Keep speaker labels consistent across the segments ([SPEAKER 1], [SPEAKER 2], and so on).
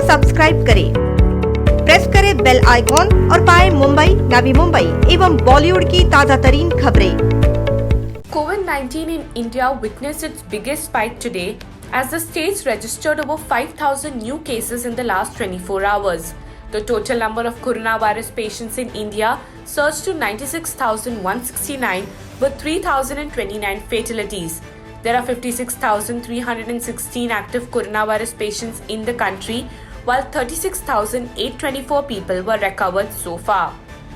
[SPEAKER 1] Subscribe करें, press करें bell icon और पाएं मुंबई, नवी मुंबई एवं बॉलीवुड की ताजा तरीन खबरें।
[SPEAKER 2] COVID-19 in India witnessed its biggest spike today as the states registered over 5,000 new cases in the last 24 hours. The total number of coronavirus patients in India surged to 96,169 with 3,029 fatalities. There are 56,316 active coronavirus patients in the country, while 36,824 people were recovered so far.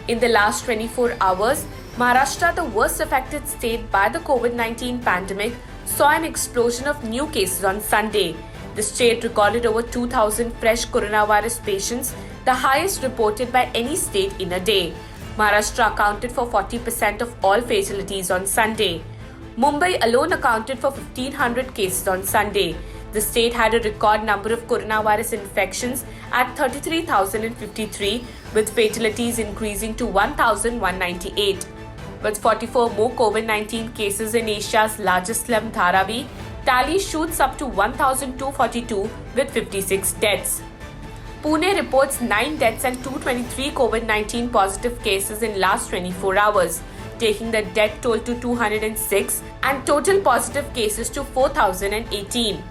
[SPEAKER 2] In the last 24 hours, Maharashtra, the worst affected state by the COVID-19 pandemic, saw an explosion of new cases on Sunday. The state recorded over 2,000 fresh coronavirus patients, the highest reported by any state in a day. Maharashtra accounted for 40% of all fatalities on Sunday. Mumbai alone accounted for 1,500 cases on Sunday. The state had a record number of coronavirus infections at 33,053, with fatalities increasing to 1,198. With 44 more COVID-19 cases in Asia's largest slum Dharavi, tally shoots up to 1,242 with 56 deaths. Pune reports 9 deaths and 223 COVID-19 positive cases in last 24 hours, taking the death toll to 206 and total positive cases to 4,018.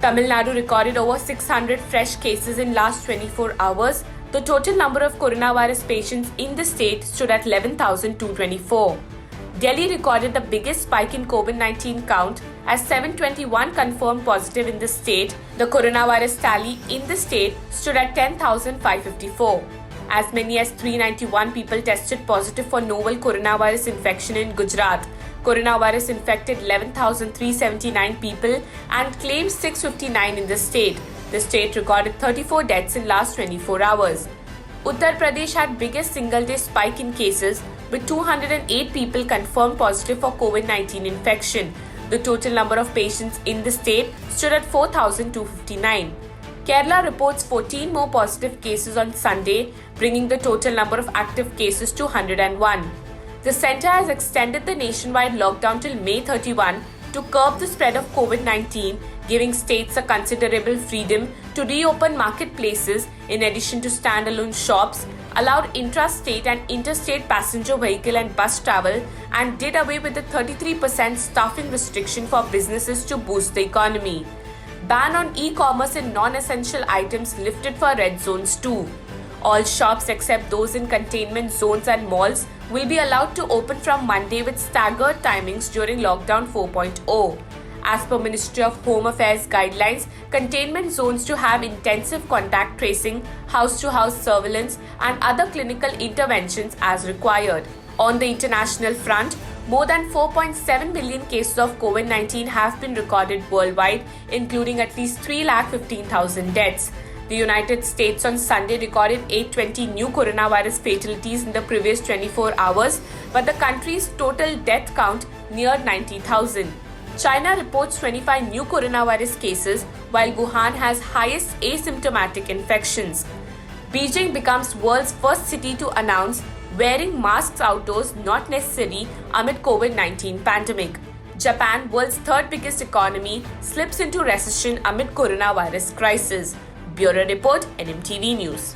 [SPEAKER 2] Tamil Nadu recorded over 600 fresh cases in last 24 hours. The total number of coronavirus patients in the state stood at 11,224. Delhi recorded the biggest spike in COVID-19 count as 721 confirmed positive in the state. The coronavirus tally in the state stood at 10,554. As many as 391 people tested positive for novel coronavirus infection in Gujarat. Coronavirus infected 11,379 people and claimed 659 in the state. The state recorded 34 deaths in last 24 hours. Uttar Pradesh had biggest single-day spike in cases with 208 people confirmed positive for COVID-19 infection. The total number of patients in the state stood at 4,259. Kerala reports 14 more positive cases on Sunday, bringing the total number of active cases to 101. The centre has extended the nationwide lockdown till May 31 to curb the spread of COVID-19, giving states a considerable freedom to reopen marketplaces in addition to standalone shops, allowed intra-state and interstate passenger vehicle and bus travel, and did away with the 33% staffing restriction for businesses to boost the economy. Ban on e-commerce and non-essential items lifted for red zones too. All shops except those in containment zones and malls will be allowed to open from Monday with staggered timings during Lockdown 4.0. As per Ministry of Home Affairs guidelines, containment zones to have intensive contact tracing, house-to-house surveillance and other clinical interventions as required. On the international front, more than 4.7 million cases of COVID-19 have been recorded worldwide, including at least 315,000 deaths. The United States on Sunday recorded 820 new coronavirus fatalities in the previous 24 hours, but the country's total death count neared 90,000. China reports 25 new coronavirus cases, while Wuhan has highest asymptomatic infections. Beijing becomes world's first city to announce wearing masks outdoors not necessary amid COVID-19 pandemic. Japan, world's third biggest economy, slips into recession amid coronavirus crisis. Bureau Report, NMTV News.